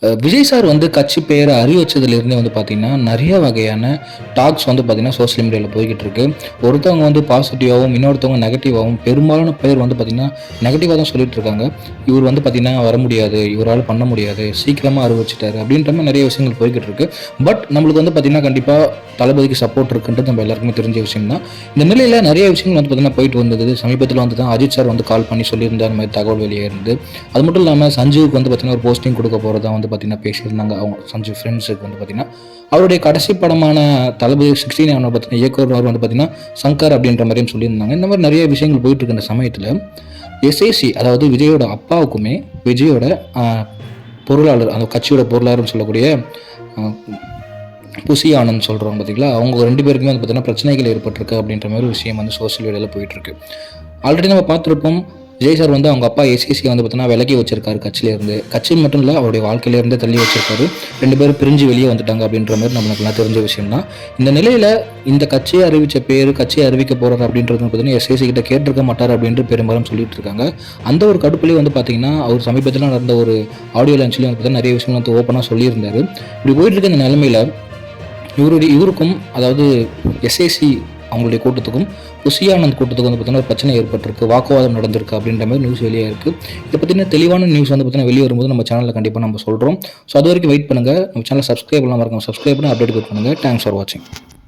Vijay sir வந்து கட்சி பெயரை அறிவிச்சதுலேருந்தே வந்து பார்த்தீங்கன்னா, நெறைய வகையான டாக்ஸ் வந்து பார்த்தீங்கன்னா, சோசியல் மீடியால போய்க்கிட்டு இருக்கு. ஒருத்தவங்க வந்து பாசிட்டிவாவும், இன்னொருத்தவங்க நெகட்டிவாவும் பெரும்பாலான பேர் வந்து பார்த்தீங்கன்னா, நெகட்டிவா தான் சொல்லிட்டு இருக்காங்க. இவர் வந்து பார்த்தீங்கன்னா, வர முடியாது, இவரால பண்ண முடியாது, சீக்கிரமா அறிவிச்சுட்டாரு அப்படின்ற மாரி நெறைய விஷயங்கள் போய்க்கிட்டு இருக்கு. பட் நம்மளுக்கு வந்து பார்த்தீங்கன்னா, கண்டிப்பா தளபதிக்கு சப்போர்ட் இருக்குன்றது நம்ம எல்லாருக்குமே தெரிஞ்ச விஷயம் தான். இந்த நிலையில நெறைய விஷயங்கள் வந்து பார்த்தீங்கன்னா, போயிட்டு வந்தது. சமீபத்தில வந்து தான் அஜித் சார் வந்து கால் பண்ணி சொல்லியிருந்தார், இந்த மாரி தகவல் வெளியே இருந்து. அது மட்டும் இல்லாம சஞ்சீவுக்கு வந்து பார்த்தீங்கன்னா, ஒரு போஸ்டிங் குடுக்க போறதா வந்து பார்த்தீங்கன்னா பேசியிருந்தாங்க. அவங்க சஞ்சீவ் ஃப்ரெண்ட்ஸுக்கு வந்து பார்த்தீங்கன்னா, அவருடைய கடைசி படமான தளபதி 16 பார்த்தீங்கன்னா, இயக்குனர் வந்து பார்த்தீங்கன்னா, சங்கர் அப்படின்ற மாரியும் சொல்லியிருந்தாங்க. இந்த மாரி நெறைய விஷயங்கள் போயிட்டு இருக்க இந்த சமயத்தில, எஸ்ஏசி அதாவது விஜயோட அப்பாவுக்குமே, விஜயோட அ பொருளாளர் அந்த கட்சியோட பொருளாளர்ன்னு சொல்லக்கூடிய அ புசி ஆனந்த் சொல்றோம் பார்த்தீங்களா, அவங்க 2 பேருக்குமே வந்து பார்த்தீங்கன்னா பிரச்சனைகள் ஏற்பட்டிருக்கு அப்படின்ற மாரி ஒரு விஷயம் வந்து சோசியல் மீடியால போயிட்டுருக்கு. ஆல்ரெடி நம்ம பார்த்துருப்போம். விஜய் சார் வந்து அவங்க அப்பா எஸ்இசியை வந்து பார்த்தீங்கன்னா விலக்கி வச்சிருக்காரு கட்சியிலேருந்து. கட்சி மட்டும் இல்ல, அவருடைய வாழ்க்கையிலேருந்தே தள்ளி வச்சிருக்காரு. 2 பேரும் பிரிஞ்சு வெளியே வந்துட்டாங்க அப்படின்ற மாரி நம்மளுக்கெல்லாம் தெரிஞ்ச விஷயம் தான். இந்த நிலையில இந்த கட்சியை அறிவிச்ச பேரு, கட்சியை அறிவிக்க போறாரு அப்படின்றது பார்த்தீங்கன்னா, எஸ்இசி கிட்ட கேட்டிருக்க மாட்டார் அப்படின்ட்டு பெரும்பாலும் சொல்லிட்டு இருக்காங்க. அந்த ஒரு கடுப்புலயே வந்து பார்த்தீங்கன்னா, அவர் சமீபத்தில நடந்த ஒரு ஆடியோ லான்ச்லயும் வந்து பார்த்தீங்கன்னா, நிறைய விஷயங்கள் வந்து ஓப்பனா சொல்லியிருந்தாரு. இப்படி போயிட்டு இருக்க இந்த நிலைமையில இவருக்கும் அதாவது எஸ்ஏசி அவங்களுடைய கூட்டத்துக்கும், புசி ஆனந்த் கூட்டத்துக்கும் வந்து பார்த்தீங்கன்னா ஒரு பிரச்சனை ஏற்பட்டிருக்கு. வாக்குவாதம் நடந்திருக்கு அப்படின்ற மாரி நியூஸ் வெளியே இருக்கு. இத பத்தின தெளிவான நியூஸ் வந்து பார்த்தீங்கன்னா வெளிய வரும்போது நம்ம சேனல்ல கண்டிப்பா நம்ம சொல்றோம். ஸோ அதுவரைக்கும் வெயிட் பண்ணுங்க. நம்ம சேனல சப்ஸ்கிரைப் பண்ணாம மறக்காம சப்ஸ்கிரைப் பண்ணி அப்டேட் பண்ணுங்க. தேங்க்ஸ் ஃபார் வாட்சிங்.